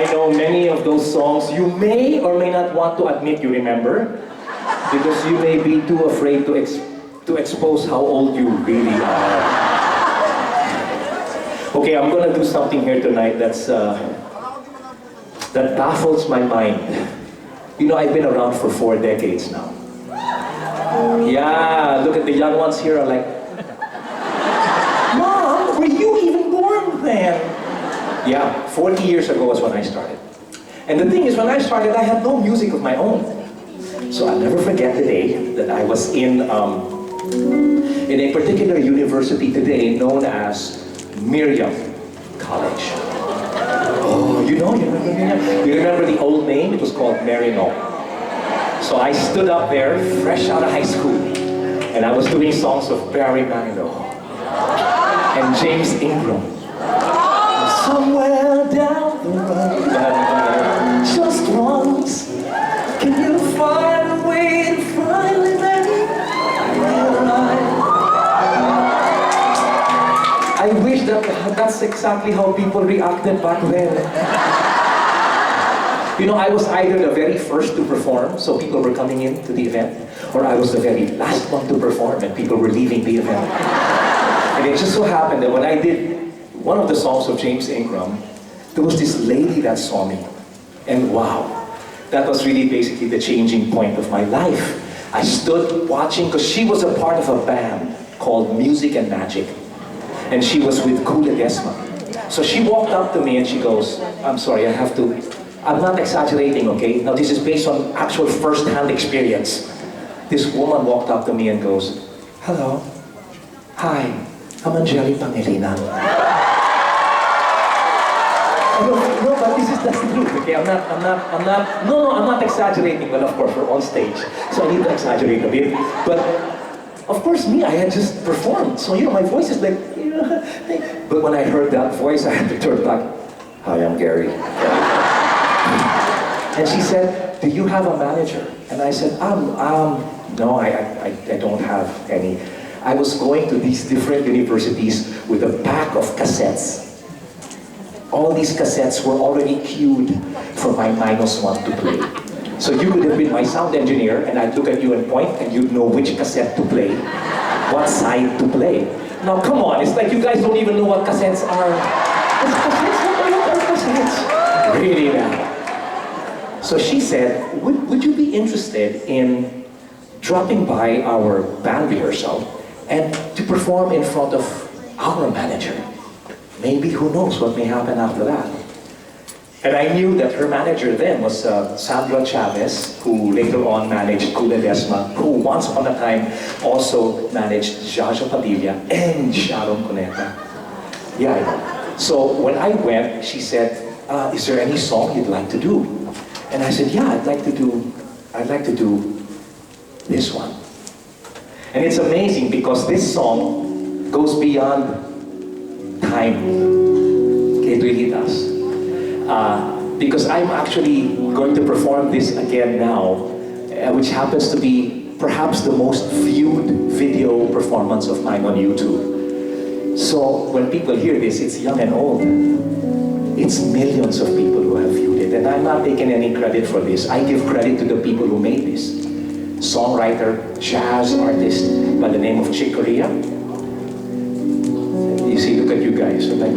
I know many of those songs you may or may not want to admit you remember, because you may be too afraid to expose how old you really are. Okay, I'm gonna do something here tonight that baffles my mind. You know, I've been around for 4 decades now. Yeah, look at the young ones here are like, Mom, were you even born then? Yeah, 40 years ago was when I started. And the thing is, when I started, I had no music of my own. So I'll never forget the day that I was in a particular university today known as Miriam College. Oh, you remember Miriam? You remember the old name? It was called Marino. So I stood up there, fresh out of high school, and I was doing songs of Barry Manilow and James Ingram. Somewhere down the road, just once, can you find a way to finally make me realize? I wish that's exactly how people reacted back then. You know, I was either the very first to perform, so people were coming in to the event, or I was the very last one to perform and people were leaving the event. And it just so happened that when I did one of the songs of James Ingram, there was this lady that saw me. And wow, that was really basically the changing point of my life. I stood watching, because she was a part of a band called Music and Magic. And she was with Kool Ledesma. So she walked up to me and she goes, I'm sorry, I'm not exaggerating, okay? Now this is based on actual first-hand experience. This woman walked up to me and goes, hello, hi, I'm Angeli Pangilinan. No, but that's the truth, okay? I'm not exaggerating, but of course, we're on stage, so I need to exaggerate a bit. But, of course, I had just performed, so, my voice is like, but when I heard that voice, I had to turn back, hi, I'm Gary. And she said, do you have a manager? And I said, no, I don't have any. I was going to these different universities with a pack of cassettes. All these cassettes were already queued for my -1 to play. So you could have been my sound engineer, and I'd look at you and point, and you'd know which cassette to play, what side to play. Now come on, it's like you guys don't even know what cassettes are. It's cassettes, what are cassettes? Really now. So she said, would you be interested in dropping by our band rehearsal and to perform in front of our manager? Maybe, who knows what may happen after that. And I knew that her manager then was Sandra Chavez, who later on managed Kool Ledesma, who once upon a time also managed Jaja Padilla and Sharon Cuneta. Yeah, I know. So when I went, she said, is there any song you'd like to do? And I said, yeah, I'd like to do this one. And it's amazing because this song goes beyond time. It really does. Because I'm actually going to perform this again now, which happens to be perhaps the most viewed video performance of mine on YouTube. So when people hear this, it's young and old. It's millions of people who have viewed it, and I'm not taking any credit for this. I give credit to the people who made this. Songwriter, jazz artist by the name of Chick Corea. You see, look at you guys. I'm like,